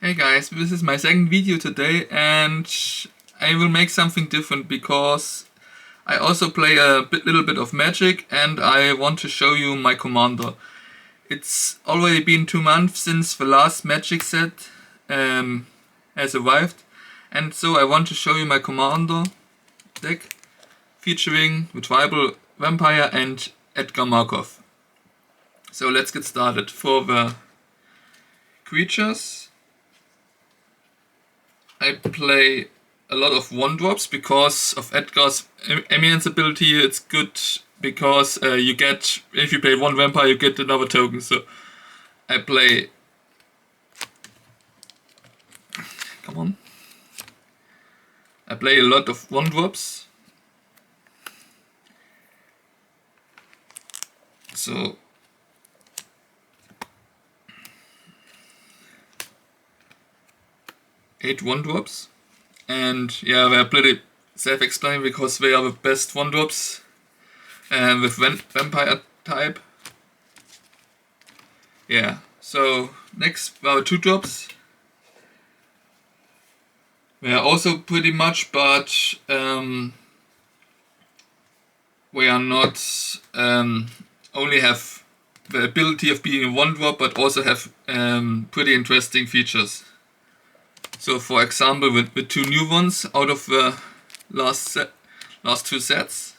Hey guys, this is my second video today and I will make something different because I also play a little bit of Magic and I want to show you my commander. It's already been 2 months since the last Magic set has arrived, and so I want to show you my commander deck featuring the Tribal Vampire and Edgar Markov. So let's get started. For the creatures, I play a lot of 1-drops because of Edgar's eminence ability. It's good because you get, if you play 1 vampire, you get another token. So I play, come on, I play a lot of 1-drops. So eight 1-drops, and yeah, they're pretty self-explanatory because they are the best 1-drops with vampire type. Yeah, so next there are 2-drops. They are also pretty much, but we are not only have the ability of being a 1-drop, but also have pretty interesting features. So for example, with the 2 new ones out of the last 2 sets,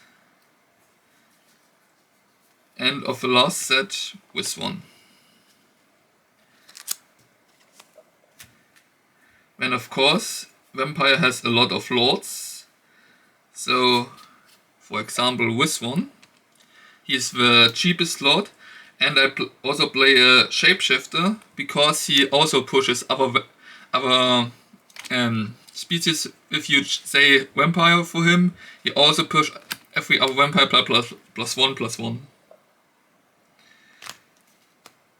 and of the last set with 1. Then of course, Vampire has a lot of lords. So for example, with 1, he is the cheapest lord, and I also play a shapeshifter because he also pushes other species. If you say vampire for him, he also push every other vampire +1/+1.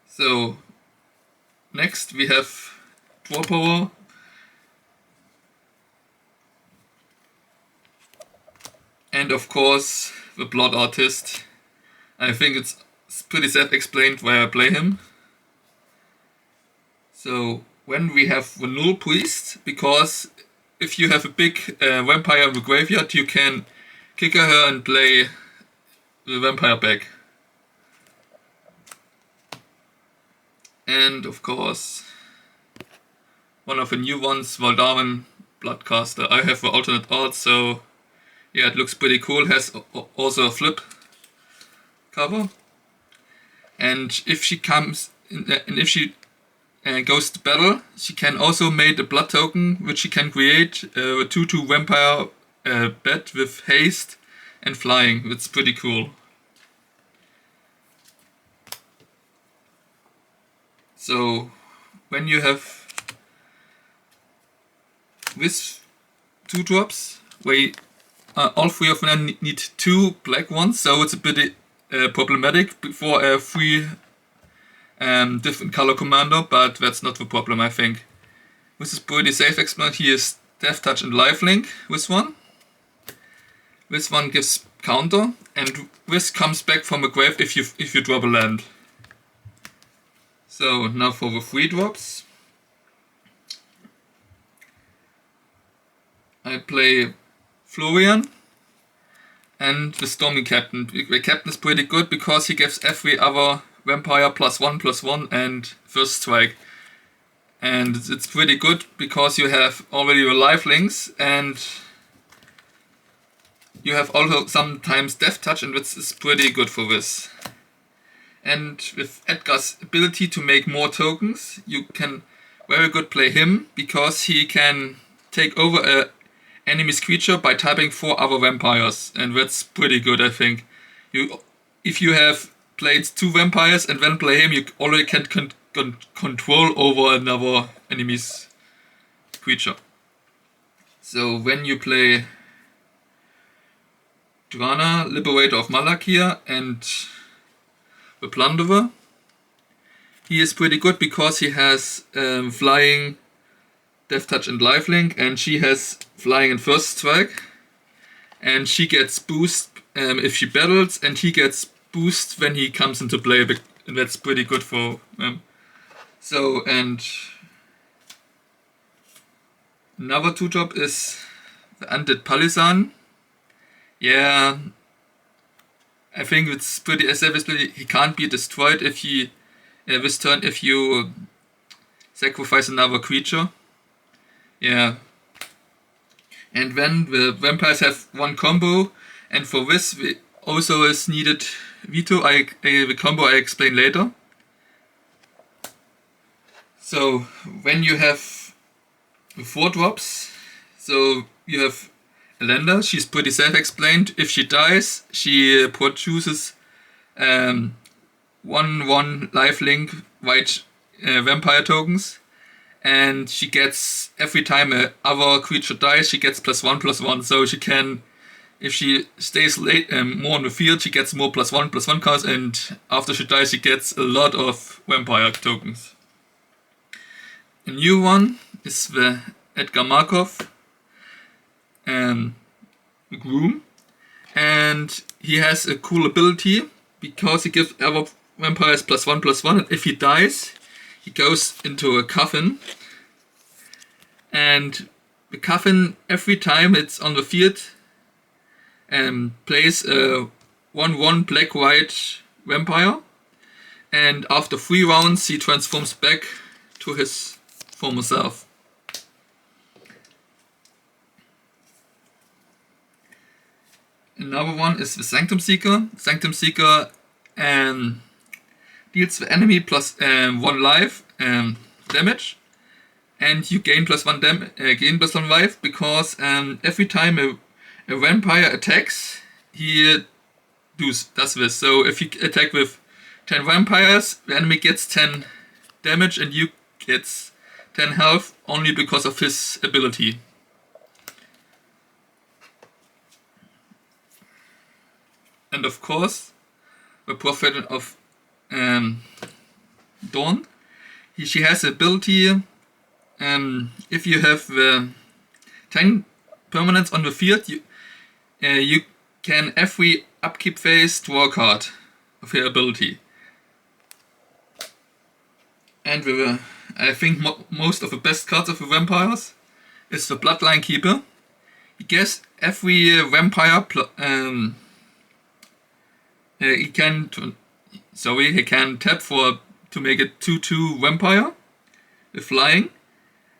So next we have draw power. And of course the Blood Artist. I think it's pretty self-explained why I play him. So when we have the Null Priest, because if you have a big vampire in the graveyard, you can kicker her and play the vampire back. And of course, one of the new ones, Valdarvan Bloodcaster. I have the alternate art, so yeah, it looks pretty cool. Has also a flip cover. And if she comes in, and if she goes to battle, she can also make a blood token, which she can create a 2/2 vampire bat with haste and flying. It's pretty cool. So when you have this 2-drops, all 3 of them need 2 black ones, so it's a bit problematic for a 3 different color commander, but that's not the problem, I think. This is pretty safe explanation. Here is Death Touch and Lifelink with 1. This one gives counter, and this comes back from a grave if you drop a land. So now for the 3-drops. I play Florian and the Stormy Captain. The Captain is pretty good because he gives every other vampire +1/+1 and first strike. And it's pretty good because you have already your lifelinks, and you have also sometimes Death Touch, and this is pretty good for this. And with Edgar's ability to make more tokens, you can very good play him because he can take over a enemy's creature by typing 4 other vampires, and that's pretty good, I think. If you have played 2 vampires and then play him, you already can control over another enemy's creature. So when you play Drana, Liberator of Malakir, and the Plunderer, he is pretty good because he has flying, Death Touch and Lifelink, and she has flying and first strike, and she gets boost if she battles, and he gets boost when he comes into play, and that's pretty good for So, and Another 2-drop is the Undead Palisan. Yeah, I think it's pretty safe. He can't be destroyed if he this turn if you sacrifice another creature. Yeah. And then the vampires have one combo, and for this also is needed veto. The combo I explain later. So when you have 4 drops, so you have Elenda, she's pretty self-explained. If she dies, she produces 1/1 lifelink white vampire tokens, and she gets, every time a other creature dies, she gets +1/+1. So she can, if she stays late more on the field, she gets more +1/+1 cards, and after she dies, she gets a lot of vampire tokens. A new one is the Edgar Markov Groom, and he has a cool ability because he gives other vampires +1/+1, and if he dies, he goes into a coffin, and the coffin, every time it's on the field, plays a 1/1 black-white vampire, and after 3 rounds he transforms back to his former self. Another one is the Sanctum Seeker. Sanctum Seeker deals the enemy +1 life damage, and you gain +1 life because every time a vampire attacks, he does this. So if you attack with 10 vampires, the enemy gets 10 damage and you get 10 health only because of his ability. And of course, the Prophet of Dawn. She has the ability, if you have 10 permanents on the field, you can every upkeep phase draw a card of her ability. And I think most of the best cards of the vampires is the Bloodline Keeper. He gets every vampire he can tap to make a 2/2 vampire with flying,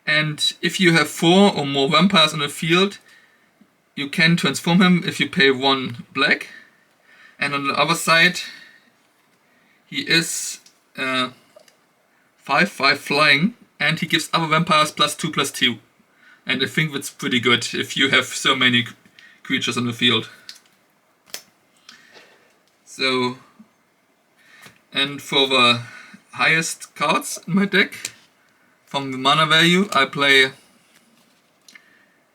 and if you have 4 or more vampires on the field, you can transform him if you pay 1 black. And on the other side, he is 5/5 flying, and he gives other vampires +2/+2. And I think that's pretty good if you have so many creatures on the field. So, and for the highest cards in my deck, from the mana value, I play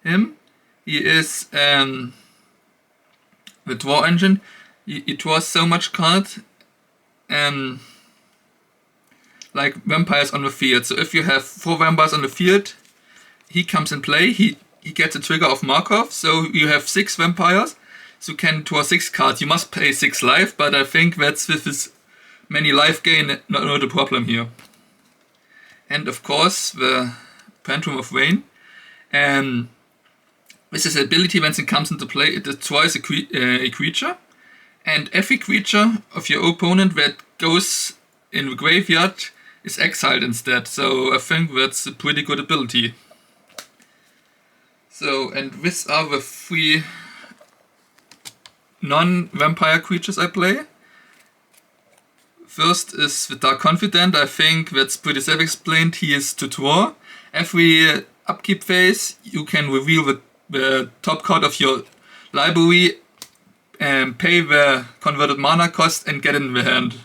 him. He is the draw engine. He draws so much cards like vampires on the field. So if you have 4 vampires on the field, he comes in play. He gets a trigger of Markov, so you have 6 vampires. So you can draw 6 cards. You must pay 6 life, but I think that's with his many life gain not a problem here. And of course the Phantom of Rain. With his ability, when it comes into play, it destroys a creature, and every creature of your opponent that goes in the graveyard is exiled instead. So I think that's a pretty good ability. So, and these are the 3 non-vampire creatures I play. First is the Dark Confidant. I think that's pretty self-explained. He is to draw. Every upkeep phase, you can reveal the top card of your library and pay the converted mana cost and get it in the hand.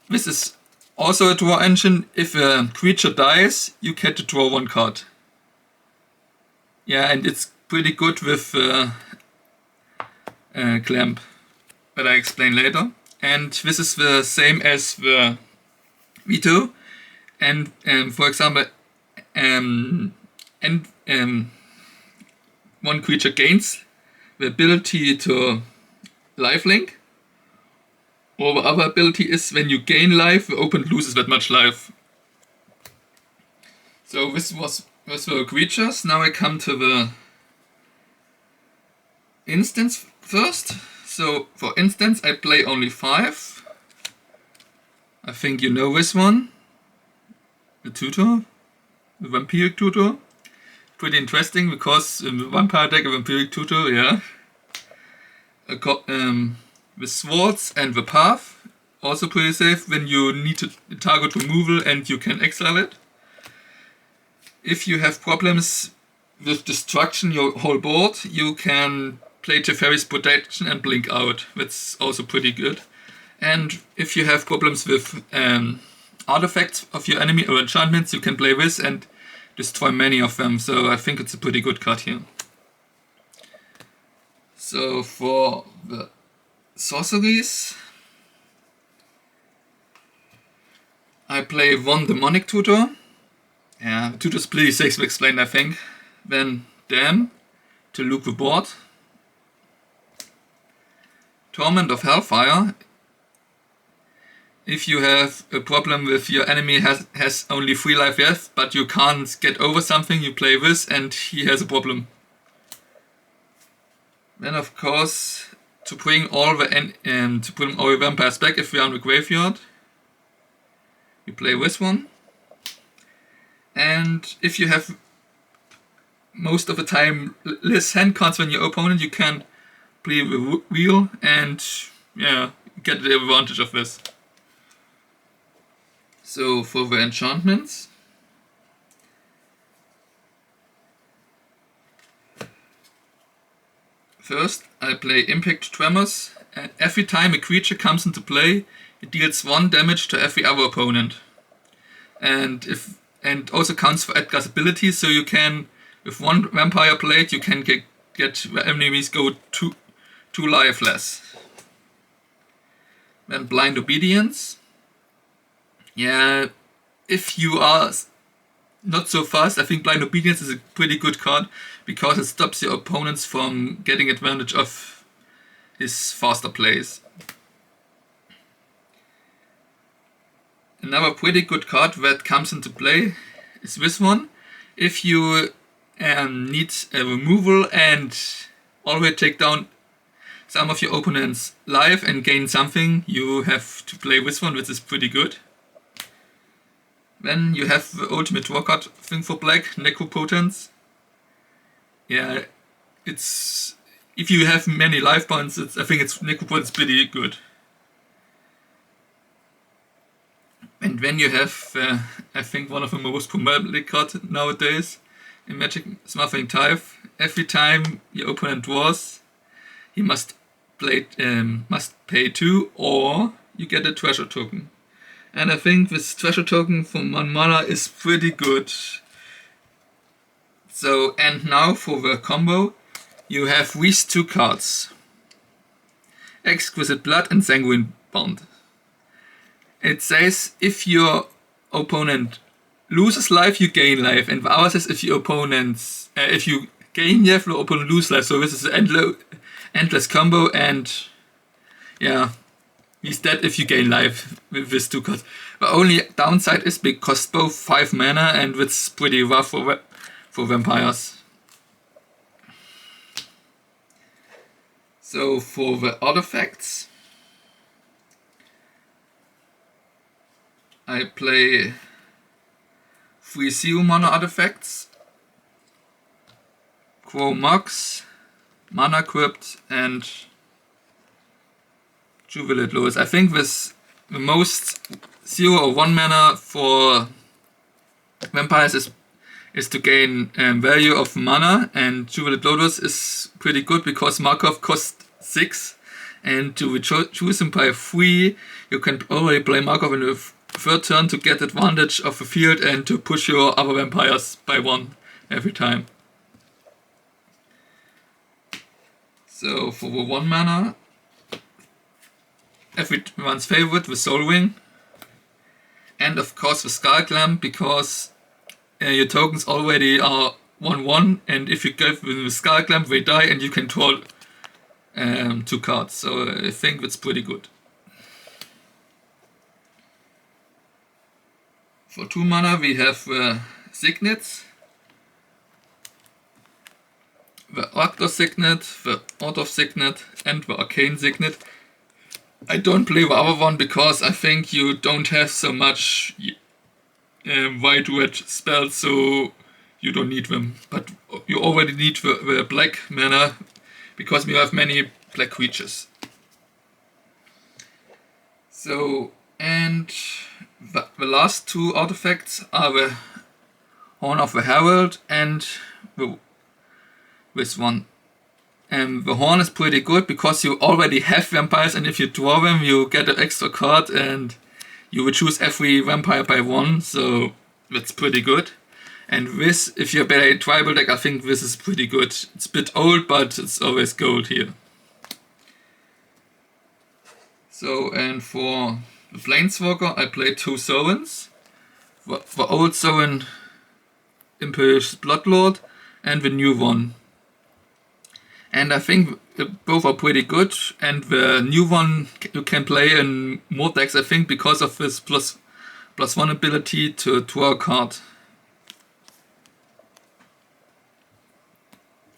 This is also a draw engine. If a creature dies, you get to draw 1 card. Yeah, and it's pretty good with Clamp, that I explain later. And this is the same as the Veto. And for example, one creature gains the ability to lifelink, or the other ability is when you gain life, the opponent loses that much life. So this was Those were creatures. Now I come to the instance first. So for instance I play only 5. I think you know this one. The tutor. The vampiric tutor. Pretty interesting because in the vampire deck a vampiric tutor, yeah. The swords and the path. Also pretty safe when you need to target removal and you can exile it. If you have problems with destruction your whole board, you can play Teferi's Protection and blink out. That's also pretty good. And if you have problems with artifacts of your enemy or enchantments, you can play this and destroy many of them. So I think it's a pretty good card here. So for the sorceries, I play 1 Demonic Tutor. Yeah, the tutor's pretty safe to explain, I think. Then Dam to loop the board. Torment of Hellfire. If you have a problem with your enemy has only 3 life left, but you can't get over something, you play this and he has a problem. Then of course to bring all the vampires back if we are in the graveyard, you play this one. And if you have most of the time less hand cards than your opponent, you can play the wheel and yeah, get the advantage of this. So for the enchantments, first I play Impact Tremors, and every time a creature comes into play, it deals 1 damage to every other opponent. And also counts for Edgar's ability, so you can, with 1 vampire played, you can get the enemies go 2 life less. Then Blind Obedience. Yeah, if you are not so fast, I think Blind Obedience is a pretty good card because it stops your opponents from getting advantage of his faster plays. Another pretty good card that comes into play is this one. If you need a removal and already take down some of your opponent's life and gain something, you have to play this one, which is pretty good. Then you have the ultimate draw card thing for black, Necropotence. Yeah, it's if you have many life points, I think Necropotence pretty good. And then you have, I think, one of the most problematic cards nowadays in Magic, Smothering Tithe. Every time your opponent draws, he must pay 2, or you get a treasure token. And I think this treasure token from 1 mana is pretty good. So, and now for the combo, you have these 2 cards. Exquisite Blood and Sanguine Bond. It says if your opponent loses life, you gain life, and the other says if your opponents, if you gain life, your opponent loses life. So this is an endless combo, and yeah, he's dead if you gain life with these 2 cards. The only downside is because both 5 mana, and it's pretty rough for vampires. So for the artifacts, I play 3 0 mana artifacts, Quo Mox, Mana Crypt, and Jubilant Lewis. I think this the most 0 or 1 mana for vampires is to gain value of mana, and Jubilant Lotus is pretty good because Markov costs 6, and to choose him by 3, you can already play Markov in the 3rd turn to get advantage of the field and to push your other vampires by 1 every time. So for the 1 mana, everyone's favorite, the Soul Ring, and of course the Skull Clamp, because your tokens already are 1/1, and if you go with the Skull Clamp they die and you can draw 2 cards, so I think that's pretty good. For 2 mana we have Signets. the Raptor Signet, the Out of Signet, and the Arcane Signet. I don't play the other one because I think you don't have so much white-red spells, so you don't need them. But you already need the black mana because you have many black creatures. So, and the last two artifacts are the Horn of the Herald and this one. The Horn is pretty good because you already have vampires, and if you draw them you get an extra card and you will choose every vampire by one, so that's pretty good. And this, if you play a tribal deck, I think this is pretty good. It's a bit old, but it's always gold here. So, and for the Planeswalker I play two Sovereigns. The old Sovereign Imperious Bloodlord and the new one. And I think both are pretty good, and the new one you can play in more decks, I think, because of this +1 ability to draw a card.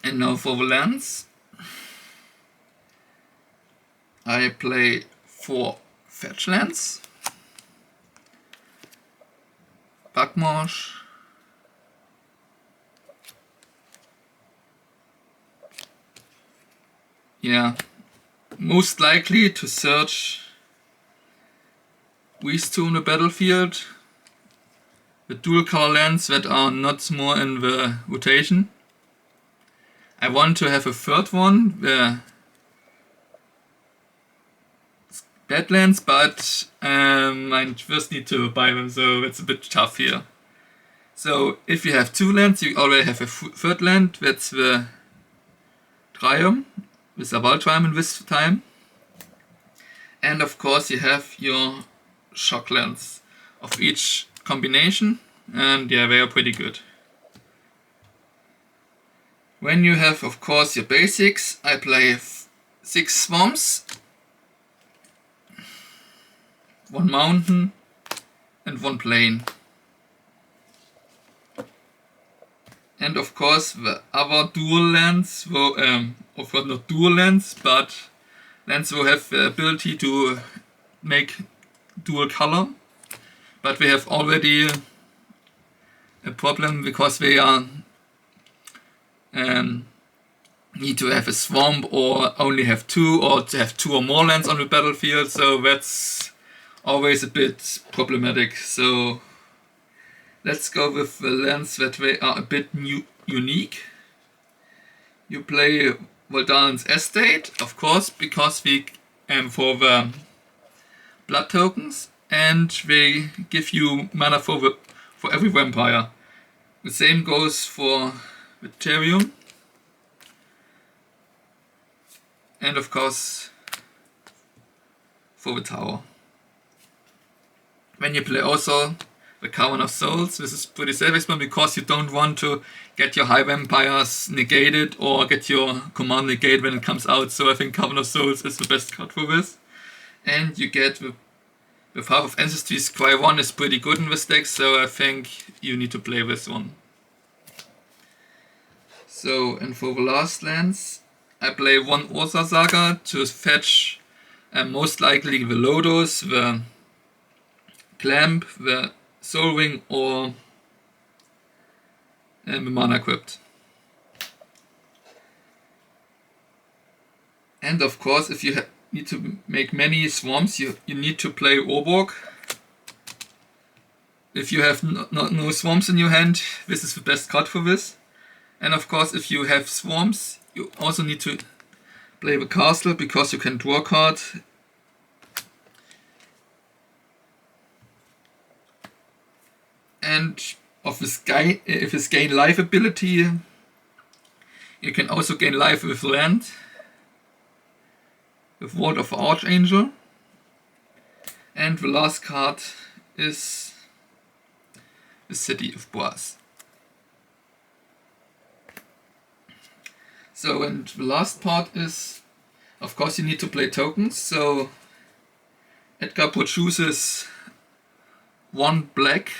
And now for the lands. I play 4 fetch lands. Backmarsh. Yeah, most likely to search these two in the battlefield. The dual color lands that are not more in the rotation. I want to have a third one, the Badlands, but I first need to buy them, so it's a bit tough here. So if you have 2 lands, you already have a third land, that's the Triumph. With a Waldheim in this time. And of course you have your shock lands of each combination, and yeah, they are pretty good. When you have of course your basics, I play 6 swamps, 1 mountain and 1 plain. And of course the other dual lands, of course not dual lands, but lands will have the ability to make dual color. But they have already a problem because they are need to have a swamp or only have 2, or to have 2 or more lands on the battlefield, so that's always a bit problematic. So let's go with the lands that they are a bit unique. You play Voldaren's Estate, of course, because we for the blood tokens, and they give you mana for every vampire. The same goes for the Therium, and of course for the tower. When you play also the Cavern of Souls, this is pretty safe one because you don't want to get your high vampires negated or get your command negated when it comes out, so I think Cavern of Souls is the best card for this. And you get the Path of Ancestry Squire 1 is pretty good in this deck, so I think you need to play this one. So, and for the last lands, I play 1 Ursa Saga to fetch most likely the Lodos, the Clamp, the Soul Ring, or the Mana Crypt. And of course, if you need to make many swarms, you need to play Orborg. If you have no swarms in your hand, this is the best card for this. And of course, if you have swarms, you also need to play the castle because you can draw a card. And of this guy, if it's gain life ability, you can also gain life with land, with Ward of Archangel. And the last card is the City of Brass. So, and the last part is, of course, you need to play tokens. So Edgar produces 1 black,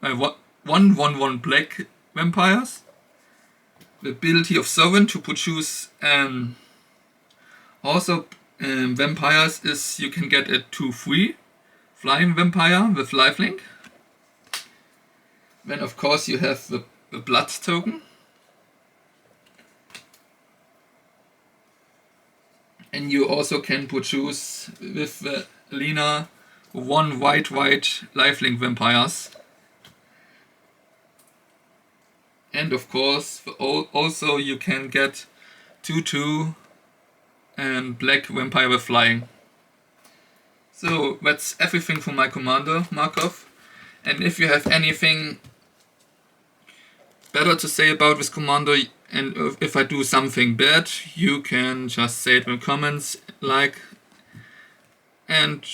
1/1/1 black vampires the ability of Sovereign to produce also vampires is you can get a 2/3 flying vampire with lifelink. Then of course you have the blood token. And you also can produce with the Lena 1 white lifelink vampires. And of course also you can get 2/2 black vampire with flying. So that's everything for my commander, Markov. And if you have anything better to say about this commander, and if I do something bad, you can just say it in the comments, and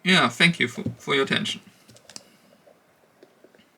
yeah, thank you for your attention.